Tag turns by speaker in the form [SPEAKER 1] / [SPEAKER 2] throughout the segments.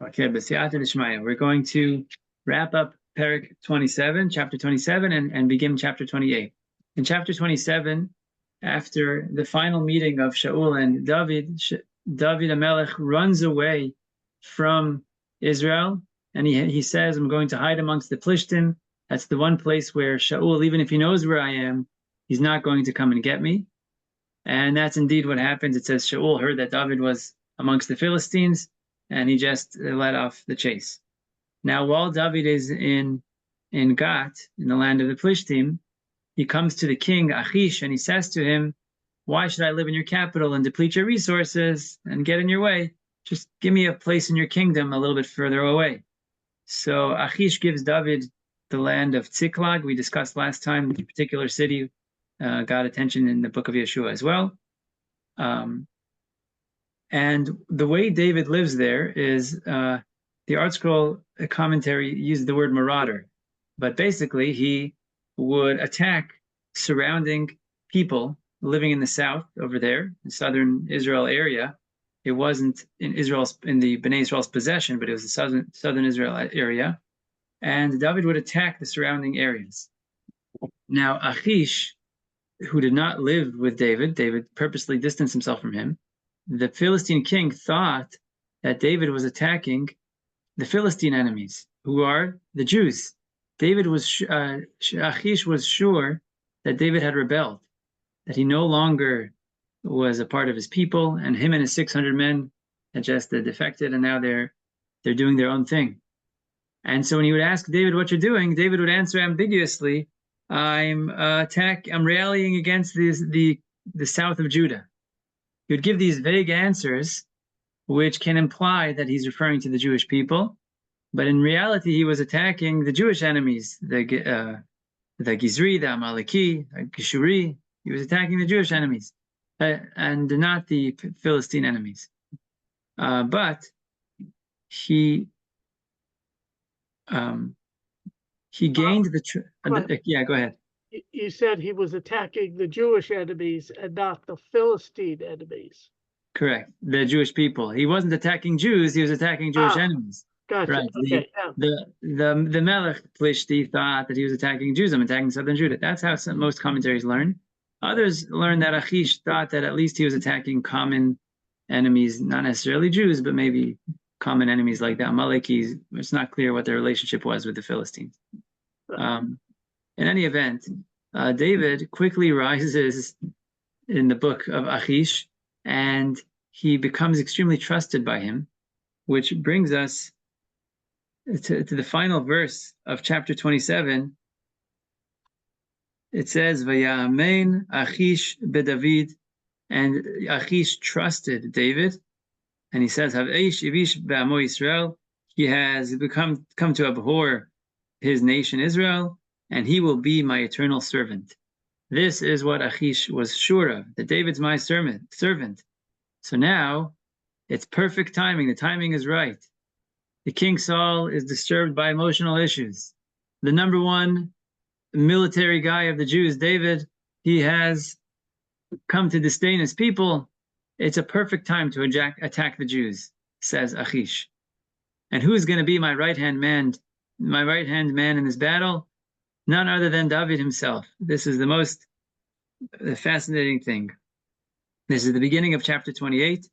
[SPEAKER 1] Okay, B'siyata D'Shmaya. We're going to wrap up Parak 27, chapter 27, and begin chapter 28. In chapter 27, after the final meeting of Shaul and David, David HaMelech runs away from Israel, and he says, I'm going to hide amongst the Plishtim. That's the one place where Shaul, even if he knows where I am, he's not going to come and get me. And that's indeed what happens. It says Shaul heard that David was amongst the Philistines, and he just let off the chase. Now, while David is in Gat, in the land of the Plishtim, he comes to the king Achish, and he says to him, "Why should I live in your capital and deplete your resources and get in your way? Just give me a place in your kingdom a little bit further away." So Achish gives David the land of Tziklag. We discussed last time the particular city got attention in the book of Yeshua as well. And the way David lives there is the ArtScroll commentary used the word marauder, but basically he would attack surrounding people living in the south over there, the southern Israel area. It wasn't in the Bnei Israel's possession, but it was the southern Israel area. And David would attack the surrounding areas. Now, Achish, who did not live with David purposely distanced himself from him. The Philistine king thought that David was attacking the Philistine enemies, who are the Jews. Achish was sure that David had rebelled, that he no longer was a part of his people, and him and his 600 men had just defected, and now they're doing their own thing. And so when he would ask David what you're doing, David would answer ambiguously, I'm rallying against the south of Judah. He would give these vague answers, which can imply that he's referring to the Jewish people, but in reality, he was attacking the Jewish enemies, the Gizri, the Amaleki, the Geshuri. He was attacking the Jewish enemies, and not the Philistine enemies. But he gained yeah, go ahead.
[SPEAKER 2] You said he was attacking the Jewish enemies and not the Philistine enemies.
[SPEAKER 1] Correct. The Jewish people. He wasn't attacking Jews, he was attacking Jewish enemies.
[SPEAKER 2] Gotcha.
[SPEAKER 1] Right.
[SPEAKER 2] Okay.
[SPEAKER 1] The Melech Plishti thought that he was attacking Jews. I'm attacking southern Judah. That's how most commentaries learn. Others learn that Achish thought that at least he was attacking common enemies, not necessarily Jews, but maybe common enemies like the Amalekis. It's not clear what their relationship was with the Philistines. In any event, David quickly rises in the book of Achish, and he becomes extremely trusted by him, which brings us to the final verse of chapter 27. It says, "Vayamein Achish beDavid," and Achish trusted David, and he says, "Haveish Ivish be'amo Yisrael," he has come to abhor his nation Israel, and he will be my eternal servant. This is what Achish was sure of, that David's my servant. So now it's perfect timing. The timing is right. The King Saul is disturbed by emotional issues. The number one military guy of the Jews, David, he has come to disdain his people. It's a perfect time to attack the Jews, says Achish. And who's going to be my right-hand man in this battle? None other than David himself. This is the most fascinating thing. This is the beginning of chapter 28.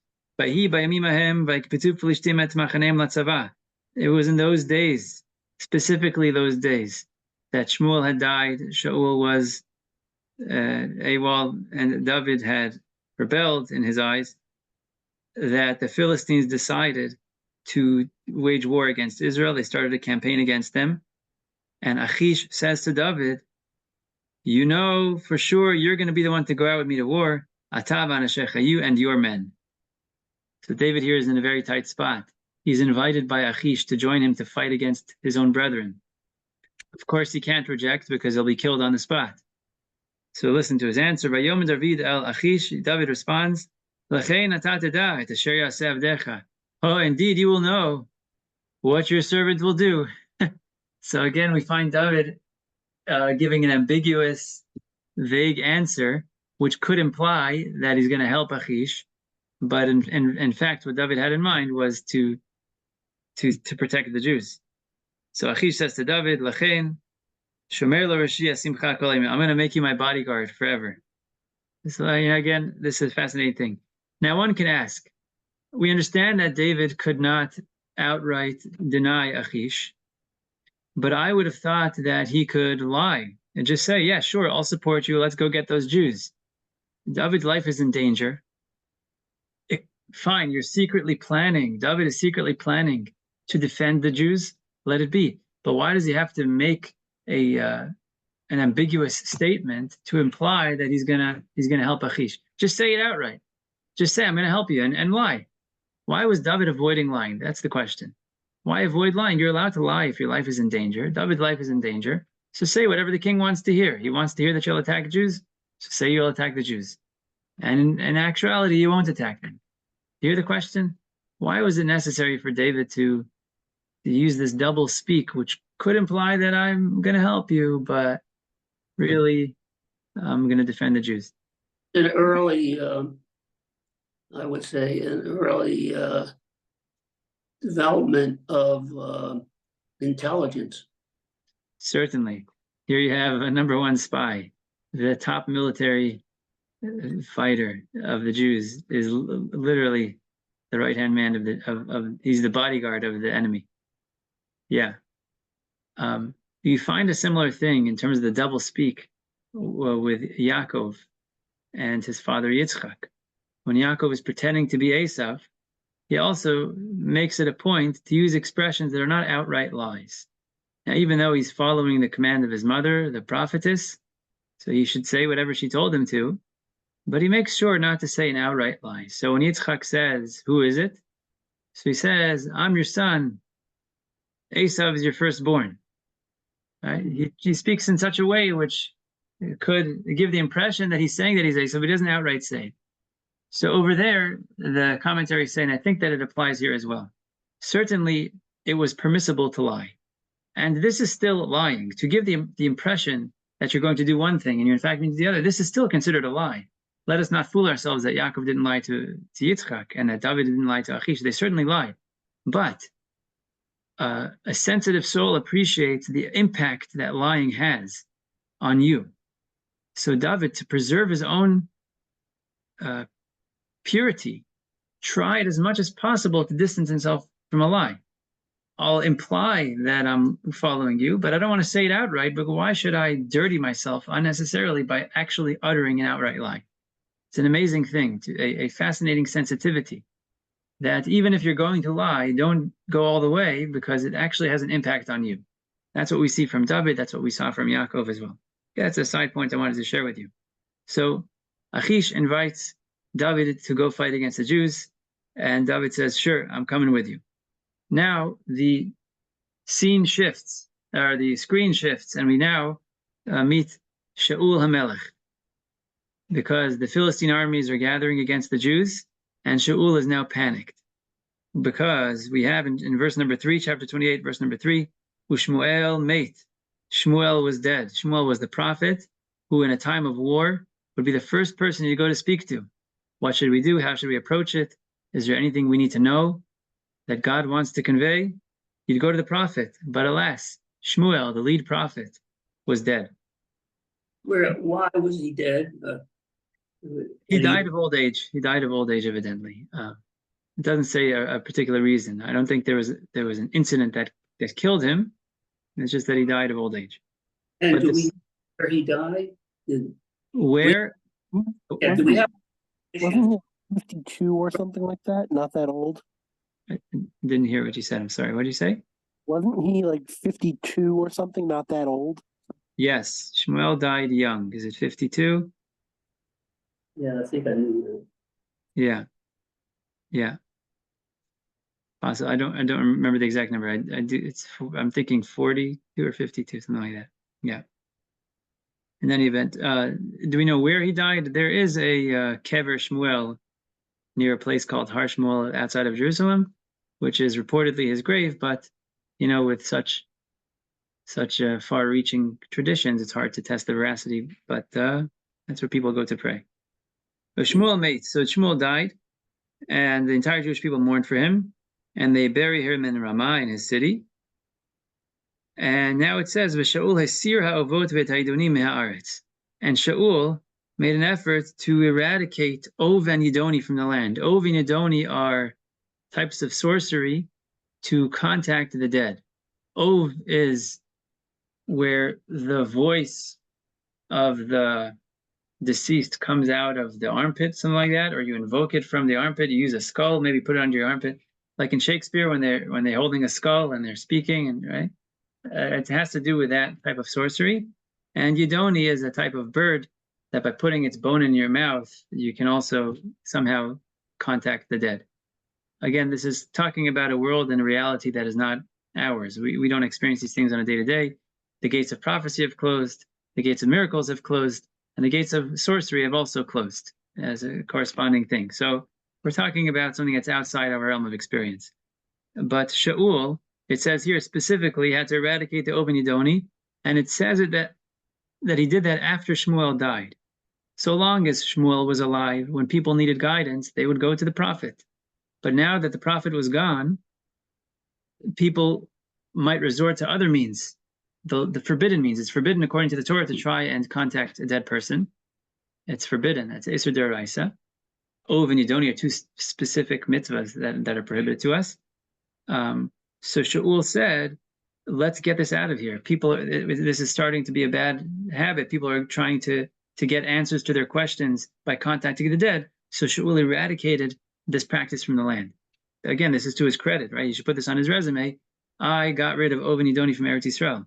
[SPEAKER 1] It was in those days, specifically those days, that Shmuel had died, Shaul was AWOL, and David had rebelled in his eyes, that the Philistines decided to wage war against Israel. They started a campaign against them. And Achish says to David, you know for sure you're going to be the one to go out with me to war, Atav Anashecha, you and your men. So David here is in a very tight spot. He's invited by Achish to join him to fight against his own brethren. Of course, he can't reject because he'll be killed on the spot. So listen to his answer. Vayom David el Achish, David responds, L'chein ata teda et asher yaseh avdecha. Oh, indeed, you will know what your servant will do. So again, we find David giving an ambiguous, vague answer, which could imply that he's going to help Achish. But in fact, what David had in mind was to to protect the Jews. So Achish says to David, Lachein, Shomer lo Rashi Simcha Kol Yamim. I'm going to make you my bodyguard forever. So again, this is a fascinating thing. Now one can ask, we understand that David could not outright deny Achish, but I would have thought that he could lie and just say, yeah, sure, I'll support you. Let's go get those Jews. David's life is in danger. Fine, you're secretly planning. David is secretly planning to defend the Jews. Let it be. But why does he have to make an ambiguous statement to imply that he's gonna help Achish? Just say it outright. Just say, I'm gonna help you, and lie. Why was David avoiding lying? That's the question. Why avoid lying? You're allowed to lie if your life is in danger. David's life is in danger. So say whatever the king wants to hear. He wants to hear that you'll attack Jews. So say you'll attack the Jews. And in actuality, you won't attack them. Hear the question? Why was it necessary for David to use this double speak, which could imply that I'm going to help you, but really I'm going to defend the Jews?
[SPEAKER 3] An early, I would say, an early development of intelligence.
[SPEAKER 1] Certainly. Here you have a number one spy. The top military fighter of the Jews is literally the right-hand man of he's the bodyguard of the enemy. Yeah. You find a similar thing in terms of the double speak with Yaakov and his father Yitzchak. When Yaakov is pretending to be Esav, he also makes it a point to use expressions that are not outright lies. Now, even though he's following the command of his mother, the prophetess, so he should say whatever she told him to, but he makes sure not to say an outright lie. So when Yitzchak says, who is it? So he says, I'm your son. Esav is your firstborn. Right? He speaks in such a way which could give the impression that he's saying that he's Esav, but he doesn't outright say. So over there, the commentary is saying, I think that it applies here as well. Certainly, it was permissible to lie. And this is still lying. To give the impression that you're going to do one thing and you're in fact going to do the other, this is still considered a lie. Let us not fool ourselves that Yaakov didn't lie to Yitzchak and that David didn't lie to Achish. They certainly lied. But a sensitive soul appreciates the impact that lying has on you. So David, to preserve his own purity, tried as much as possible to distance himself from a lie. I'll imply that I'm following you, but I don't want to say it outright, but why should I dirty myself unnecessarily by actually uttering an outright lie? It's an amazing thing, a fascinating sensitivity, that even if you're going to lie, don't go all the way because it actually has an impact on you. That's what we see from David. That's what we saw from Yaakov as well. Yeah, that's a side point I wanted to share with you. So Achish invites David to go fight against the Jews, and David says, sure, I'm coming with you. Now the scene shifts, or the screen shifts, and we now meet Shaul HaMelech, because the Philistine armies are gathering against the Jews, and Shaul is now panicked. Because we have in verse number 3, chapter 28, verse number 3, Shmuel mate. Shmuel was dead. Shmuel was the prophet who in a time of war would be the first person you go to speak to. What should we do? How should we approach it? Is there anything we need to know that God wants to convey? You'd go to the prophet. But alas, Shmuel, the lead prophet, was dead.
[SPEAKER 3] Why was he dead?
[SPEAKER 1] He died of old age. He died of old age, evidently. It doesn't say a particular reason. I don't think there was an incident that killed him. It's just that he died of old age.
[SPEAKER 3] And
[SPEAKER 1] but
[SPEAKER 3] do we know where he died?
[SPEAKER 1] Where?
[SPEAKER 3] Yeah, do we have?
[SPEAKER 4] Wasn't he 52 or something like that? Not that old?
[SPEAKER 1] I didn't hear what you said. I'm sorry. What did you say?
[SPEAKER 4] Wasn't he like 52 or something? Not that old?
[SPEAKER 1] Yes. Shmuel died young. Is it 52?
[SPEAKER 3] Yeah, I think I knew that.
[SPEAKER 1] Yeah. Yeah. Also, I don't remember the exact number. I do. I'm thinking 42 or 52, something like that. Yeah. In any event, do we know where he died? There is a Kever Shmuel near a place called Har Shmuel outside of Jerusalem, which is reportedly his grave. But with such far-reaching traditions, it's hard to test the veracity. But that's where people go to pray. But Shmuel mate. So Shmuel died, and the entire Jewish people mourned for him. and they bury him in Ramah, in his city. And now it says, "V'Shaul hasir ha'ovot v'etaidonim me'haaretz." And Shaul made an effort to eradicate Ov and Yidoni from the land. Ov and Yidoni are types of sorcery to contact the dead. Ov is where the voice of the deceased comes out of the armpit, something like that, or you invoke it from the armpit. You use a skull, maybe put it under your armpit, like in Shakespeare when they're holding a skull and they're speaking, and right. It has to do with that type of sorcery. And Yidoni is a type of bird that by putting its bone in your mouth, you can also somehow contact the dead. Again, this is talking about a world and a reality that is not ours. We don't experience these things on a day-to-day. The gates of prophecy have closed, the gates of miracles have closed, and the gates of sorcery have also closed as a corresponding thing. So we're talking about something that's outside our realm of experience. But Shaul, it says here specifically, had to eradicate the Ov and Yidoni, and it says that he did that after Shmuel died. So long as Shmuel was alive, when people needed guidance, they would go to the prophet. But now that the prophet was gone, people might resort to other means, the forbidden means. It's forbidden according to the Torah to try and contact a dead person. It's forbidden. That's Isur D'Oraisa. Ov and Yidoni are two specific mitzvahs that are prohibited to us. So Shaul said, let's get this out of here. This is starting to be a bad habit. People are trying to get answers to their questions by contacting the dead. So Shaul eradicated this practice from the land. Again, this is to his credit, right? You should put this on his resume. I got rid of Ov and Yidoni from Eretz Yisrael.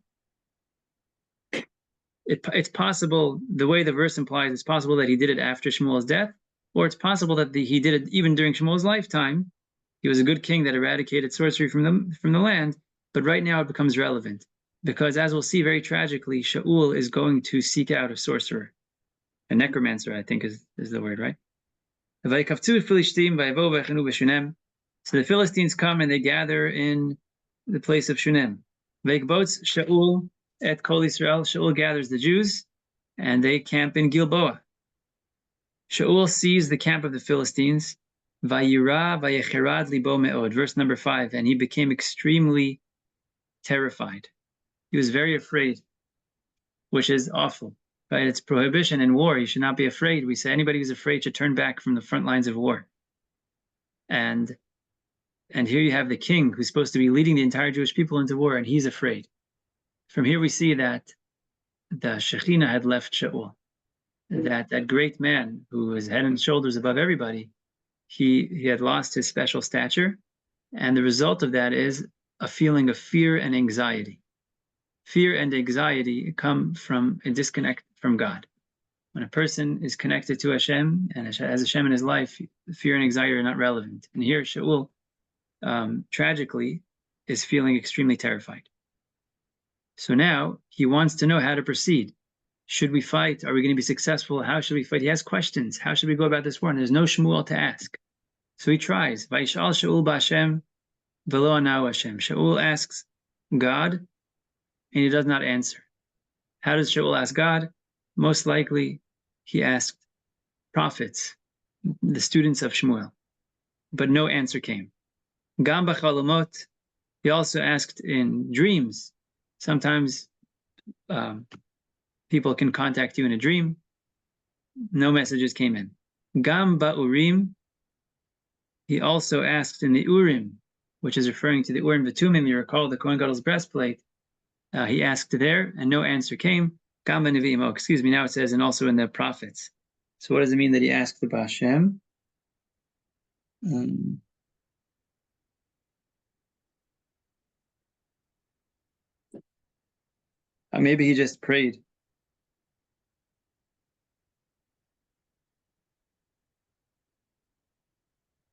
[SPEAKER 1] It's possible, the way the verse implies, it's possible that he did it after Shmuel's death, or it's possible that he did it even during Shmuel's lifetime. He was a good king that eradicated sorcery from the land, but right now it becomes relevant because, as we'll see very tragically, Shaul is going to seek out a sorcerer, a necromancer, I think is the word, right? So the Philistines come and they gather in the place of Shunem. Shaul et Kol Yisrael. Shaul gathers the Jews, and they camp in Gilboa. Shaul sees the camp of the Philistines. Vayira vayecherad libo me'od. Verse number 5. And he became extremely terrified. He was very afraid, which is awful. Right? It's prohibition in war. You should not be afraid. We say anybody who's afraid should turn back from the front lines of war. And here you have the king who's supposed to be leading the entire Jewish people into war, and he's afraid. From here we see that the Shekhinah had left Shaul. That great man who was head and shoulders above everybody, he had lost his special stature, and the result of that is a feeling of fear and anxiety. Fear and anxiety come from a disconnect from God. When a person is connected to Hashem and has Hashem in his life, fear and anxiety are not relevant. And here Shaul, tragically, is feeling extremely terrified. So now he wants to know how to proceed. Should we fight? Are we going to be successful? How should we fight? He has questions. How should we go about this war? And there's no Shmuel to ask. So he tries. Vayishal Shaul b'Hashem v'lo anau Hashem. Shaul asks God, and he does not answer. How does Shaul ask God? Most likely, he asked prophets, the students of Shmuel, but no answer came. Gam b'chalomot, he also asked in dreams. Sometimes people can contact you in a dream. No messages came in. Gam ba'urim, he also asked in the Urim, which is referring to the Urim V'Tumim. You recall the Kohen Gadol's breastplate. He asked there, and no answer came. Gam ba'nevi'im, now it says, and also in the prophets. So what does it mean that he asked the B'Hashem? Maybe he just prayed.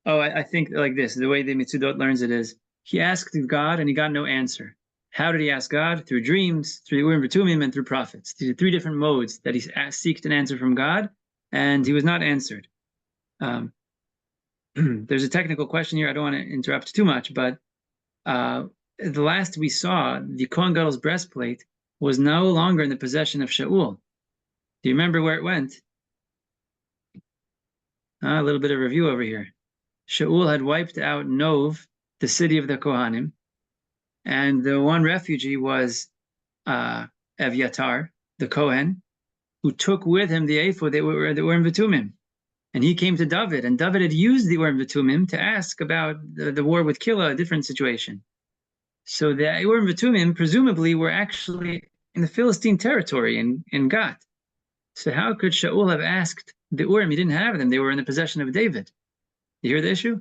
[SPEAKER 1] Oh, I think like this, the way the Mitzudot learns it is, he asked God and he got no answer. How did he ask God? Through dreams, through the Urim V'Tumim, and through prophets. These are 3 different modes that he seeked an answer from God, and he was not answered. There's a technical question here. I don't want to interrupt too much, but the last we saw, the Kohen Gadol's breastplate was no longer in the possession of Shaul. Do you remember where it went? A little bit of review over here. Shaul had wiped out Nov the city of the Kohanim. And the one refugee was Evyatar, the Kohen, who took with him the ephod that were the Urim V'Tumim. And he came to David, and David had used the Urim V'Tumim to ask about the war with Kila, a different situation. So the Urim V'Tumim presumably were actually in the Philistine territory in Gath. So how could Shaul have asked the Urim? He didn't have them. They were in the possession of David. You hear the issue?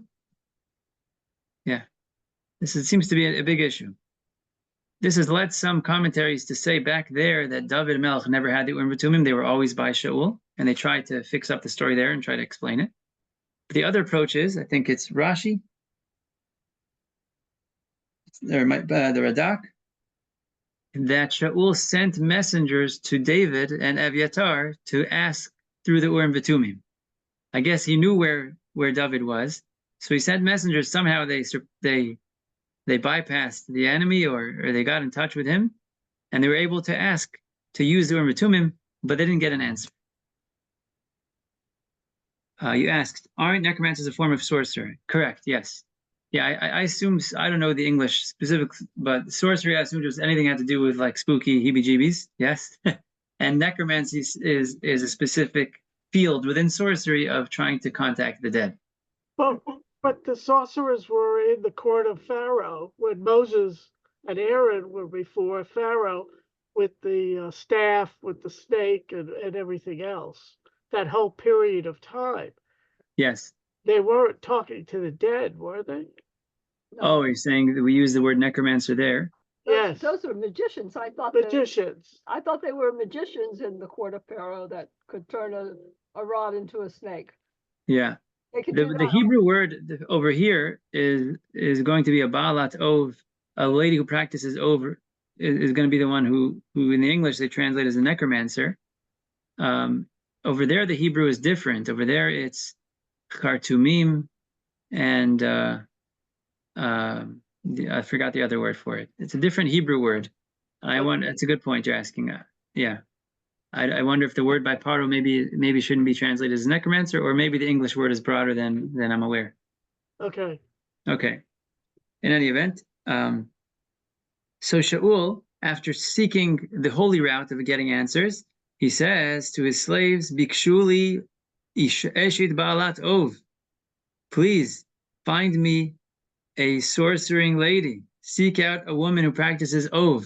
[SPEAKER 1] Yeah. Seems to be a big issue. This has led some commentaries to say back there that David Melech never had the Urim V'Tumim. They were always by Shaul, and they tried to fix up the story there and try to explain it. But the other approach is, I think it's Rashi, or the Radak, that Shaul sent messengers to David and Evyatar to ask through the Urim V'Tumim. I guess he knew where David was, so he sent messengers. Somehow they bypassed the enemy, or they got in touch with him, and they were able to ask to use the Urim V'Tumim, but they didn't get an answer. You asked, aren't necromancers a form of sorcery? Correct, yes. Yeah, I assume, I don't know the English specific, but sorcery, I assume just anything had to do with like spooky heebie-jeebies, yes? And necromancy is a specific field within sorcery of trying to contact the dead.
[SPEAKER 2] But the sorcerers were in the court of Pharaoh when Moses and Aaron were before Pharaoh with the staff, with the snake and everything else. That whole period of time.
[SPEAKER 1] Yes.
[SPEAKER 2] They weren't talking to the dead, were they?
[SPEAKER 1] Oh, you're saying that we use the word necromancer there?
[SPEAKER 2] Yes.
[SPEAKER 5] Those are magicians. I thought
[SPEAKER 2] magicians.
[SPEAKER 5] I thought they were magicians in the court of Pharaoh that could turn a rod into a snake.
[SPEAKER 1] Yeah. The Hebrew word over here is going to be a Baalat Ov, a lady who practices over, is going to be the one who in the English they translate as a necromancer. Over there, the Hebrew is different. Over there, it's Khartoumim, and I forgot the other word for it. It's a different Hebrew word. That's a good point you're asking. Yeah. I wonder if the word by Paro maybe shouldn't be translated as necromancer, or maybe the English word is broader than I'm aware.
[SPEAKER 2] Okay.
[SPEAKER 1] Okay. In any event, so Shaul, after seeking the holy route of getting answers, he says to his slaves, Bikshuli eshit ba'alat ov. Please find me a sorcering lady. Seek out a woman who practices ov,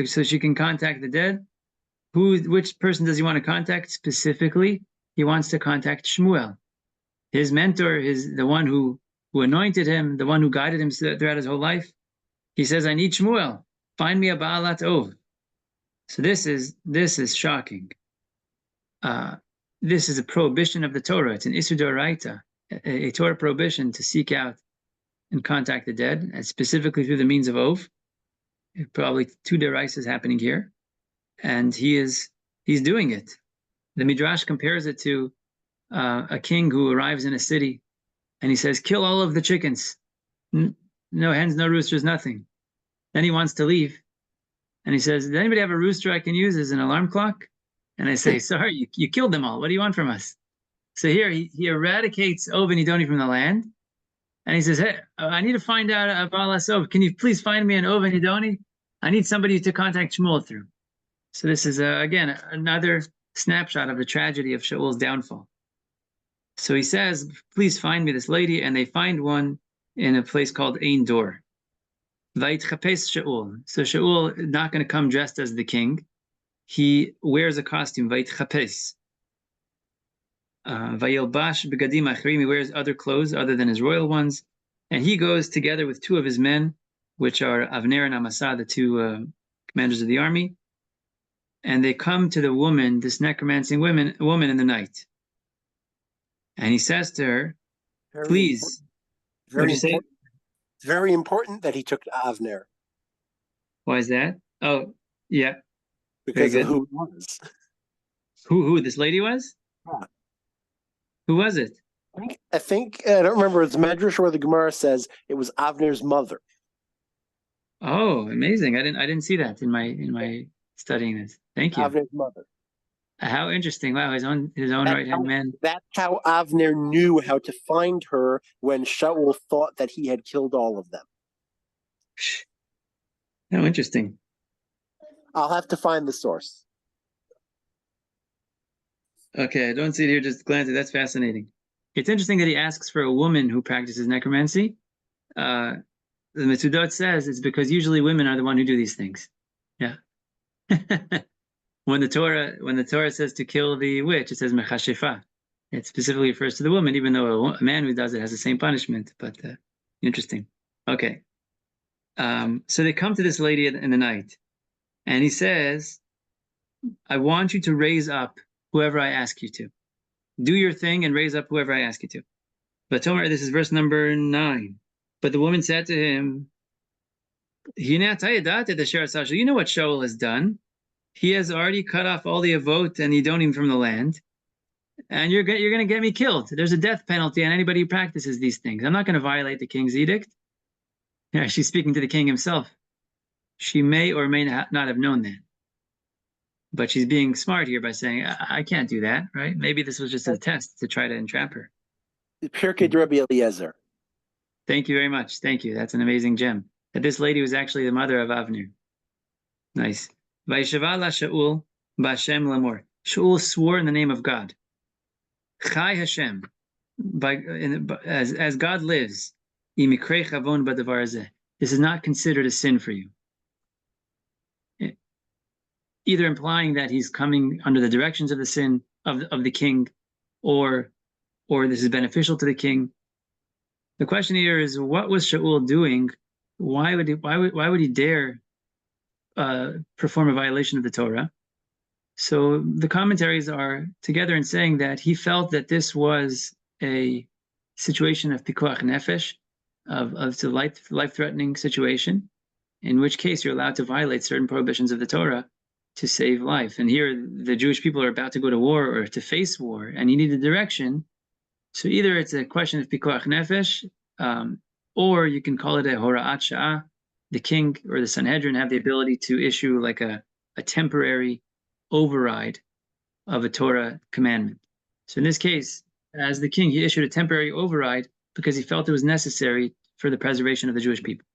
[SPEAKER 1] so she can contact the dead. Which person does he want to contact specifically? He wants to contact Shmuel, his mentor, the one who anointed him, the one who guided him throughout his whole life. He says, I need Shmuel. Find me a Ba'alat Ov. So this is shocking. This is a prohibition of the Torah. It's an Isur D'Oraita, a Torah prohibition to seek out and contact the dead, and specifically through the means of Ov. Probably two D'Oraisas happening here. And he's doing it. The Midrash compares it to a king who arrives in a city and he says, kill all of the chickens. No hens, no roosters, nothing. Then he wants to leave. And he says, does anybody have a rooster I can use as an alarm clock? And I say, sorry, you killed them all. What do you want from us? So here he eradicates Ov and Idoni from the land. And he says, hey, I need to find out about Ov. Can you please find me an Ov and Idoni? I need somebody to contact Shmuel through. So this is, again, another snapshot of the tragedy of Shaul's downfall. So he says, please find me this lady, and they find one in a place called Ein Dor. Vayitchapes Shaul. So Shaul is not going to come dressed as the king. He wears a costume, Vayitchapes. Vayilbash begadim achrim. He wears other clothes other than his royal ones. And he goes together with two of his men, which are Avner and Amasa, the two commanders of the army. And they come to the woman, this necromancing woman in the night. And he says to her, please.
[SPEAKER 6] It's very important that he took Avner.
[SPEAKER 1] Why is that? Oh, yeah.
[SPEAKER 6] Because of who it was.
[SPEAKER 1] Who this lady was?
[SPEAKER 6] Yeah.
[SPEAKER 1] Who was it?
[SPEAKER 6] I think I don't remember. It's Medrash where the Gemara says it was Avner's mother.
[SPEAKER 1] Oh, amazing! I didn't see that in my studying this. Thank you.
[SPEAKER 6] Avner's mother.
[SPEAKER 1] How interesting! Wow, his own right-hand man.
[SPEAKER 6] That's how Avner knew how to find her when Shaul thought that he had killed all of them.
[SPEAKER 1] Oh, interesting.
[SPEAKER 6] I'll have to find the source.
[SPEAKER 1] Okay, I don't see it here, just glancing. That's fascinating. It's interesting that he asks for a woman who practices necromancy. The Metudot says it's because usually women are the one who do these things. Yeah. When the Torah says to kill the witch, it says mechashefa. It specifically refers to the woman, even though a man who does it has the same punishment. But interesting. Okay. So they come to this lady in the night, and he says, I want you to raise up whoever I ask you to. Do your thing and raise up whoever I ask you to. But Tomer, this is verse number 9. But the woman said to him, you know what Shaul has done? He has already cut off all the avot and Yidonim from the land. And you're going to get me killed. There's a death penalty on anybody who practices these things. I'm not going to violate the king's edict. Yeah, she's speaking to the king himself. She may or may not have known that. But she's being smart here by saying, I can't do that, right? Maybe this was just a test to try to entrap her.
[SPEAKER 6] Pirkei Rabbi Eliezer.
[SPEAKER 1] Thank you very much. Thank you. That's an amazing gem. That this lady was actually the mother of Avner. Nice. Vayishavala Shaul b'Hashem lamor. Shaul swore in the name of God. Chai Hashem. As God lives, imikrei chavon b'davar hazeh. This is not considered a sin for you. Either implying that he's coming under the directions of the sin of the king, or this is beneficial to the king. The question here is, what was Shaul doing? Why would he dare perform a violation of the Torah? So the commentaries are together in saying that he felt that this was a situation of pikuach nefesh, of a life-threatening situation, in which case you're allowed to violate certain prohibitions of the Torah to save life. And here the Jewish people are about to go to war or to face war, and you need a direction. So either it's a question of pikuach nefesh, or you can call it a hora'at sha'ah. The king or the Sanhedrin have the ability to issue like a temporary override of a Torah commandment. So in this case, as the king, he issued a temporary override because he felt it was necessary for the preservation of the Jewish people.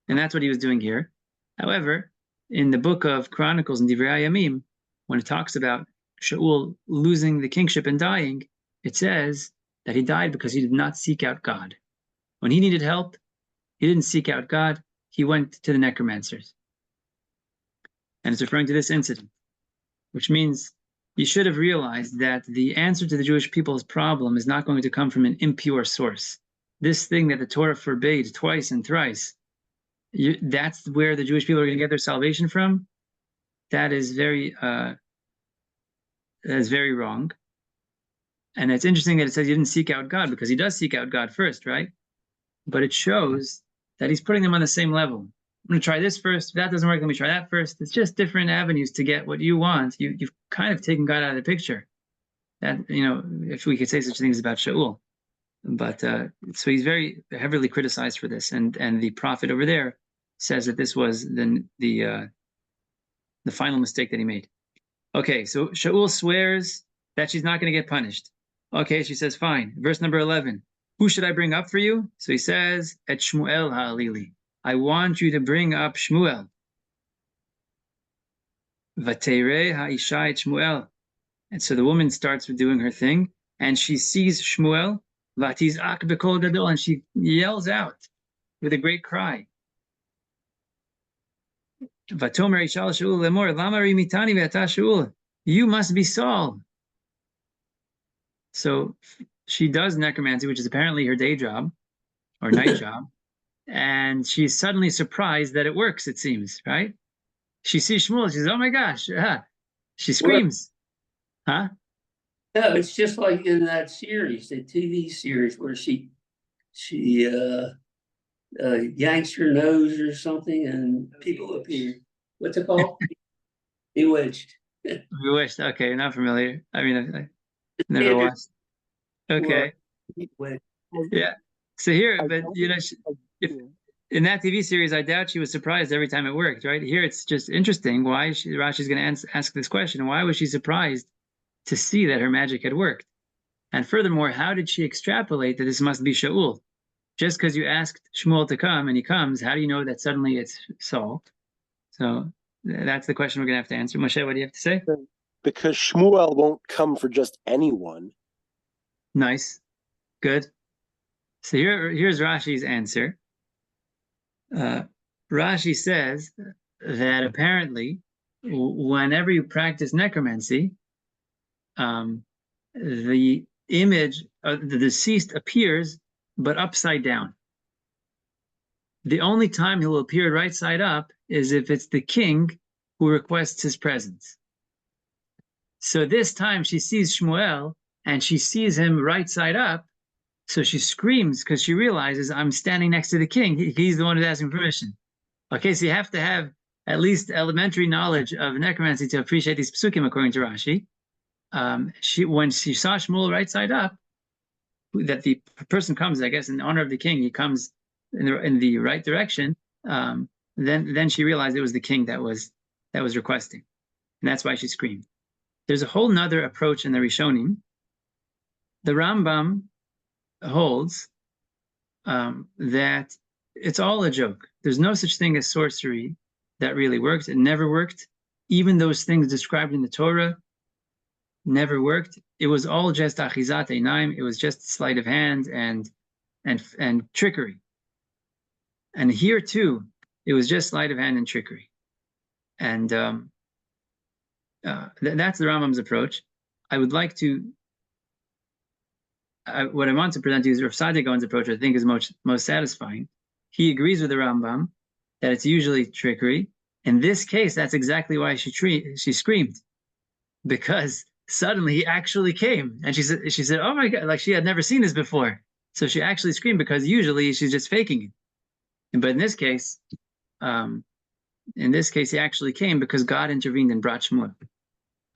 [SPEAKER 1] And that's what he was doing here. However, in the book of Chronicles and Divrei Hayamim, when it talks about Shaul losing the kingship and dying, it says that he died because he did not seek out God. When he needed help, he didn't seek out God, he went to the necromancers. And it's referring to this incident, which means you should have realized that the answer to the Jewish people's problem is not going to come from an impure source. This thing that the Torah forbade twice and thrice, that's where the Jewish people are going to get their salvation from. That is very wrong. And it's interesting that it says he didn't seek out God, because he does seek out God first, right? But it shows that he's putting them on the same level. I'm going to try this first. If that doesn't work, let me try that first. It's just different avenues to get what you want. You've kind of taken God out of the picture. That, if we could say such things about Shaul. But so he's very heavily criticized for this, and the prophet over there says that this was the final mistake that he made. Okay, so Shaul swears that she's not going to get punished. Okay, she says, fine. Verse number 11. Who should I bring up for you? So he says, Et Shmuel ha'alili. I want you to bring up Shmuel. Vateireh ha'isha et Shmuel. And so the woman starts doing her thing, and she sees Shmuel, vatizak b'kol gadol, and she yells out with a great cry. Vatomer isha Shaul lemor, lama rimitani ve'ata Shaul. You must be Saul. So she does necromancy, which is apparently her day job or night job. And she's suddenly surprised that it works, it seems, right? She sees Shmuel, she says, oh my gosh. She screams. Huh?
[SPEAKER 3] No, it's just like in that series, the TV series, where she yanks her nose or something and people appear. What's it called? Bewitched.
[SPEAKER 1] Bewitched. Okay, not familiar. I mean, I never watched. Okay. Yeah. So here, but if in that TV series, I doubt she was surprised every time it worked, right? Here, it's just interesting. Why Rashi's going to ask this question? Why was she surprised to see that her magic had worked? And furthermore, how did she extrapolate that this must be Shaul? Just because you asked Shmuel to come and he comes, how do you know that suddenly it's Saul? So that's the question we're going to have to answer. Moshe, what do you have to say?
[SPEAKER 6] Because Shmuel won't come for just anyone.
[SPEAKER 1] Nice. Good. So here's Rashi's answer. Rashi says that apparently whenever you practice necromancy, the image of the deceased appears, but upside down. The only time he will appear right side up is if it's the king who requests his presence. So this time she sees Shmuel and she sees him right side up. So she screams because she realizes I'm standing next to the king. He's the one who's asking permission. Okay, so you have to have at least elementary knowledge of necromancy to appreciate these psukim, according to Rashi. When she saw Shmuel right side up, that the person comes, I guess, in honor of the king, he comes in the right direction. Then she realized it was the king that was requesting, and that's why she screamed. There's a whole nother approach in the Rishonim. The Rambam holds that it's all a joke. There's no such thing as sorcery that really works. It never worked. Even those things described in the Torah never worked. It was all just achizat einaim. It was just sleight of hand and trickery. And here too, it was just sleight of hand and trickery. And that's the Rambam's approach. I would like to. What I want to present to you is Rav Saadia Gaon's approach, I think, is most satisfying. He agrees with the Rambam that it's usually trickery. In this case, that's exactly why she screamed, because suddenly he actually came, and she said, "Oh my God!" Like she had never seen this before. So she actually screamed because usually she's just faking it. But in this case, he actually came because God intervened and brought Shmuel.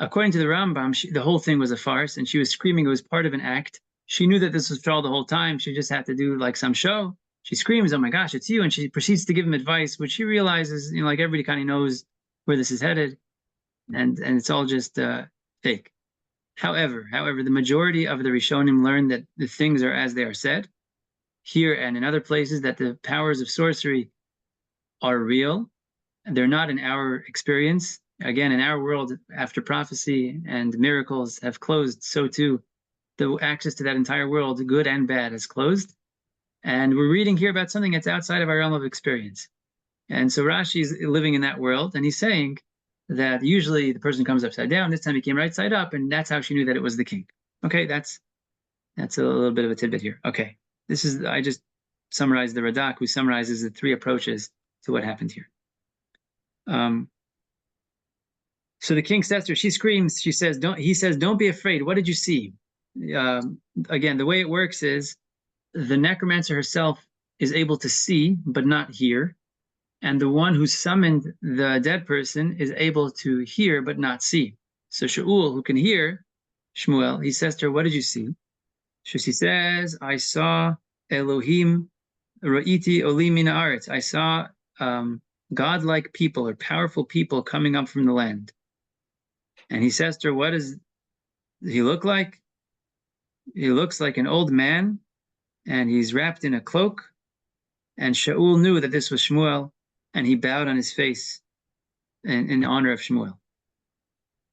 [SPEAKER 1] According to the Rambam, the whole thing was a farce, and she was screaming. It was part of an act. She knew that this was troll the whole time. She just had to do like some show. She screams, "Oh my gosh, it's you!" And she proceeds to give him advice, which she realizes, like everybody kind of knows where this is headed, and it's all just fake. However, the majority of the Rishonim learn that the things are as they are said. Here and in other places, that the powers of sorcery are real. They're not in our experience. Again, in our world, after prophecy and miracles have closed, so too the access to that entire world, good and bad, is closed. And we're reading here about something that's outside of our realm of experience. And so Rashi is living in that world, and he's saying that usually the person comes upside down. This time he came right side up, and that's how she knew that it was the king. Okay, that's a little bit of a tidbit here. Okay, I just summarized the Radak, who summarizes the three approaches to what happened here. So the king says to her, she screams, he says, don't be afraid. What did you see? Again, the way it works is the necromancer herself is able to see, but not hear. And the one who summoned the dead person is able to hear, but not see. So Shaul, who can hear Shmuel, he says to her, what did you see? So she says, I saw Elohim, Ra'iti Olim min haaretz. I saw godlike people or powerful people coming up from the land. And he says to her, what does he look like? He looks like an old man, and he's wrapped in a cloak. And Shaul knew that this was Shmuel, and he bowed on his face in honor of Shmuel.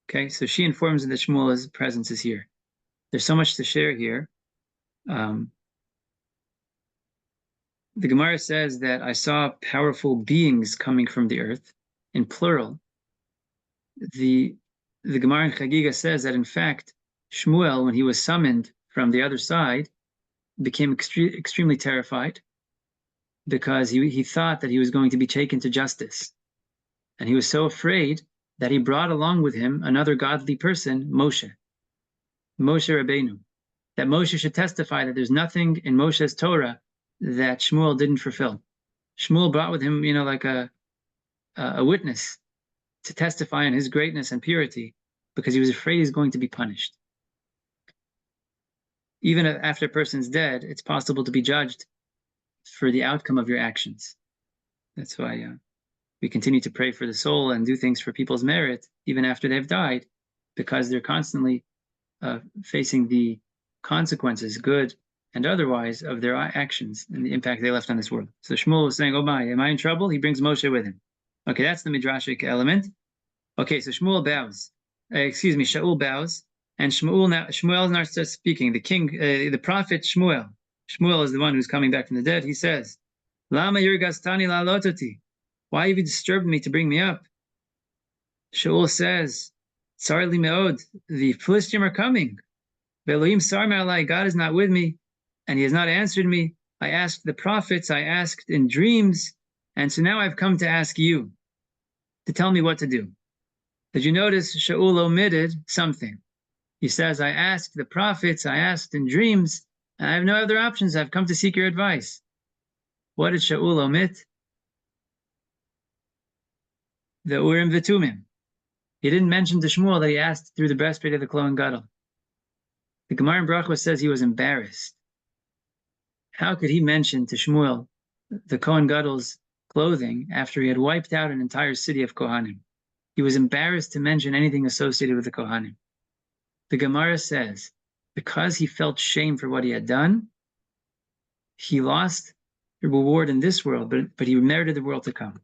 [SPEAKER 1] Okay, so she informs him that Shmuel's presence is here. There's so much to share here. The Gemara says that I saw powerful beings coming from the earth, in plural. The Gemara in Chagiga says that, in fact, Shmuel, when he was summoned from the other side, became extremely terrified because he thought that he was going to be taken to justice. And he was so afraid that he brought along with him another godly person, Moshe Rabbeinu, that Moshe should testify that there's nothing in Moshe's Torah that Shmuel didn't fulfill. Shmuel brought with him, like a witness to testify on his greatness and purity, because he was afraid he's going to be punished. Even after a person's dead, it's possible to be judged for the outcome of your actions. That's why we continue to pray for the soul and do things for people's merit, even after they've died, because they're constantly facing the consequences, good and otherwise, of their actions and the impact they left on this world. So Shmuel was saying, oh my, am I in trouble? He brings Moshe with him. Okay, that's the midrashic element. Okay, so Shmuel bows. Shaul bows, and Shmuel now starts speaking. The king, the prophet Shmuel. Shmuel is the one who's coming back from the dead. He says, "Lama yirgastani la'alototi? Why have you disturbed me to bring me up?" Shaul says, "Tsar li meod, the Philistines are coming. Ve'elohim sar me'alai, God is not with me, and He has not answered me. I asked the prophets, I asked in dreams, and so now I've come to ask you to tell me what to do." Did you notice Shaul omitted something? He says, I asked the prophets, I asked in dreams, and I have no other options. I've come to seek your advice. What did Shaul omit? The Urim V'Tumim. He didn't mention to Shmuel that he asked through the breastplate of the Kohen Gadol. The Gemara in Brachos says he was embarrassed. How could he mention to Shmuel the Kohen Gadol's clothing after he had wiped out an entire city of Kohanim? He was embarrassed to mention anything associated with the Kohanim. The Gemara says, because he felt shame for what he had done, he lost the reward in this world, but he merited the world to come.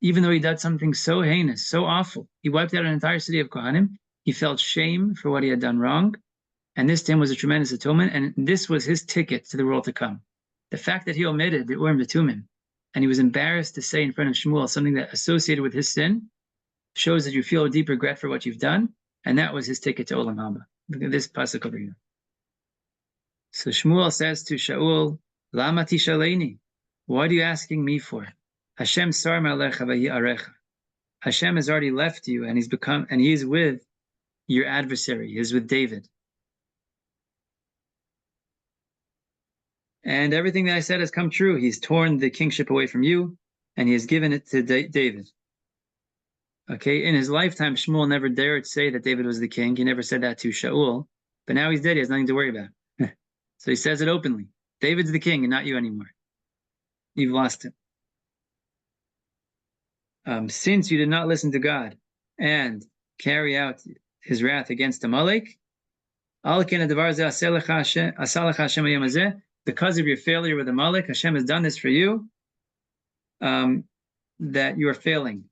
[SPEAKER 1] Even though he did something so heinous, so awful, he wiped out an entire city of Kohanim, he felt shame for what he had done wrong, and this to him was a tremendous atonement, and this was his ticket to the world to come. The fact that he omitted the Urim V'Tumim, and he was embarrassed to say in front of Shmuel something that associated with his sin, shows that you feel a deep regret for what you've done, and that was his ticket to Olam Haba. Look at this pasuk over here. So Shmuel says to Shaul, Lama tishaleni? What are you asking me for? Hashem sar ma'alecha v'yi'arecha. Hashem has already left you, and he's with your adversary. He's with David. And everything that I said has come true. He's torn the kingship away from you, and he has given it to David. Okay, in his lifetime, Shmuel never dared say that David was the king. He never said that to Shaul. But now he's dead, he has nothing to worry about. So he says it openly. David's the king and not you anymore. You've lost him. Since you did not listen to God and carry out his wrath against Amalek, because of your failure with Amalek, Hashem has done this for you, that you are failing.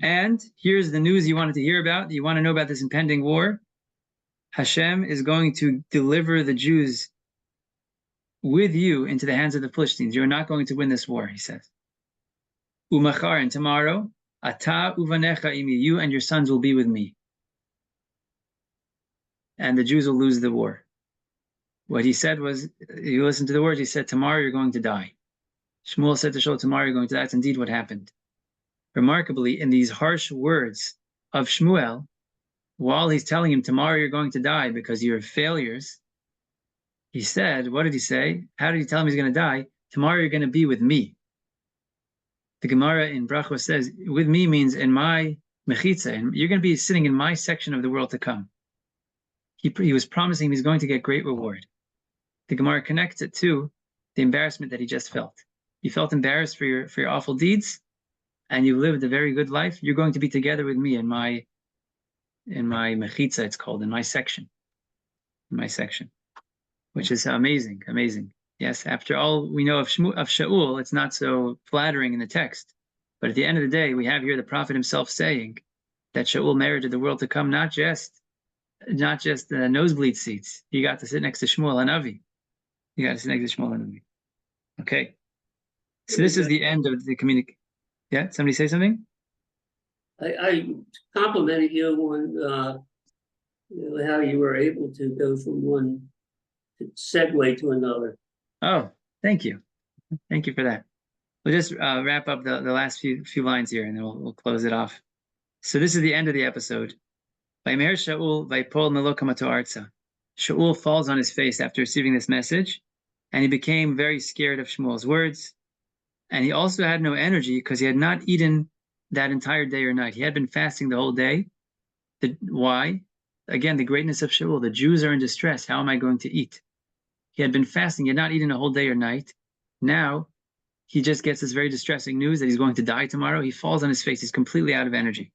[SPEAKER 1] And here's the news you wanted to hear about. You want to know about this impending war. Hashem is going to deliver the Jews with you into the hands of the Philistines. You're not going to win this war, he says. Umachar, and tomorrow, ata uvanecha imi, you and your sons will be with me. And the Jews will lose the war. What he said was, you listen to the words, he said, tomorrow you're going to die. Shmuel said to Shaul, tomorrow you're going to die. That's indeed what happened. Remarkably, in these harsh words of Shmuel, while he's telling him, tomorrow you're going to die because you're failures, he said, what did he say? How did he tell him he's going to die? Tomorrow you're going to be with me. The Gemara in Brachos says, with me means in my mechitza, and you're going to be sitting in my section of the world to come. He was promising he's going to get great reward. The Gemara connects it to the embarrassment that he just felt. You felt embarrassed for your awful deeds, and you lived a very good life. You're going to be together with me in my mechitza, it's called, in my section, which is amazing. Yes, after all we know of Shaul, it's not so flattering in the text. But at the end of the day, we have here the prophet himself saying that Shaul merited the world to come, not just the nosebleed seats. He got to sit next to Shmuel Hanavi. Okay. So this is the end of the communication. Yeah, somebody say something?
[SPEAKER 3] I complimented you on how you were able to go from one segue to another.
[SPEAKER 1] Oh, thank you. Thank you for that. We'll just wrap up the last few lines here, and then we'll close it off. So this is the end of the episode. Shaul falls on his face after receiving this message, and he became very scared of Shmuel's words. And he also had no energy because he had not eaten that entire day or night. He had been fasting the whole day. Why? Again, the greatness of Shaul. The Jews are in distress. How am I going to eat? He had been fasting. He had not eaten a whole day or night. Now, he just gets this very distressing news that he's going to die tomorrow. He falls on his face. He's completely out of energy.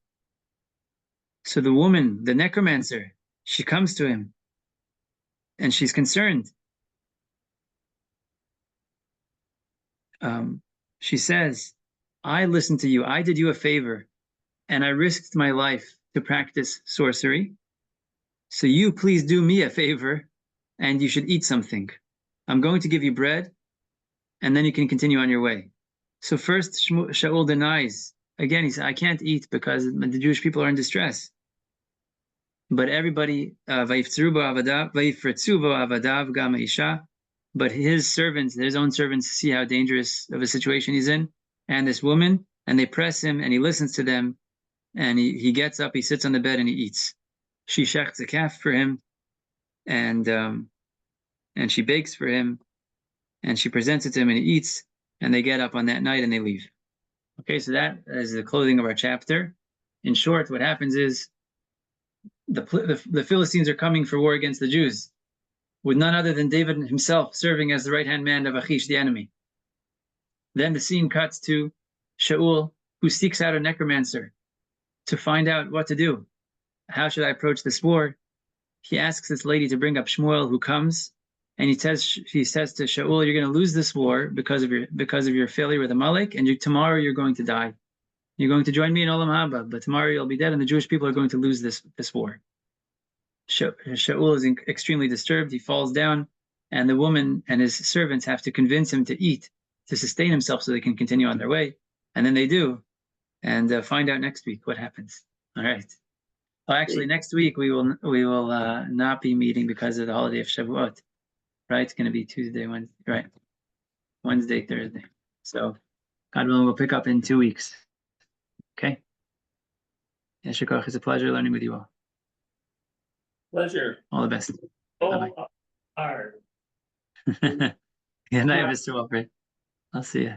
[SPEAKER 1] So the woman, the necromancer, she comes to him, and she's concerned. She says, I listened to you. I did you a favor, and I risked my life to practice sorcery. So you please do me a favor, and you should eat something. I'm going to give you bread, and then you can continue on your way. So first, Shaul denies. Again, he said, I can't eat because the Jewish people are in distress. But everybody, but his servants, his own servants, see how dangerous of a situation he's in, and this woman, and they press him, and he listens to them, and he gets up, he sits on the bed, and he eats. She shechts a calf for him, and she bakes for him, and she presents it to him, and he eats, and they get up on that night, and they leave. Okay, so that is the closing of our chapter. In short, what happens is the Philistines are coming for war against the Jews, with none other than David himself serving as the right-hand man of Achish, the enemy. Then the scene cuts to Shaul, who seeks out a necromancer to find out what to do. How should I approach this war? He asks this lady to bring up Shmuel, who comes, and he says to Shaul, "You're going to lose this war because of your failure with Amalek, and tomorrow you're going to die. You're going to join me in Olam Haba, but tomorrow you'll be dead, and the Jewish people are going to lose this war." Shaul is extremely disturbed. He falls down, and the woman and his servants have to convince him to eat to sustain himself so they can continue on their way. And then they do. And find out next week what happens. All right. Oh, actually, next week we will not be meeting because of the holiday of Shavuot. Right? It's going to be Tuesday, Wednesday, right? Wednesday, Thursday. So, God willing, we'll pick up in 2 weeks. Okay? Yeshua, it's a pleasure learning with you all.
[SPEAKER 3] Pleasure.
[SPEAKER 1] All the best.
[SPEAKER 3] Oh, hard.
[SPEAKER 1] Good night, Mr. Walford. I'll see you.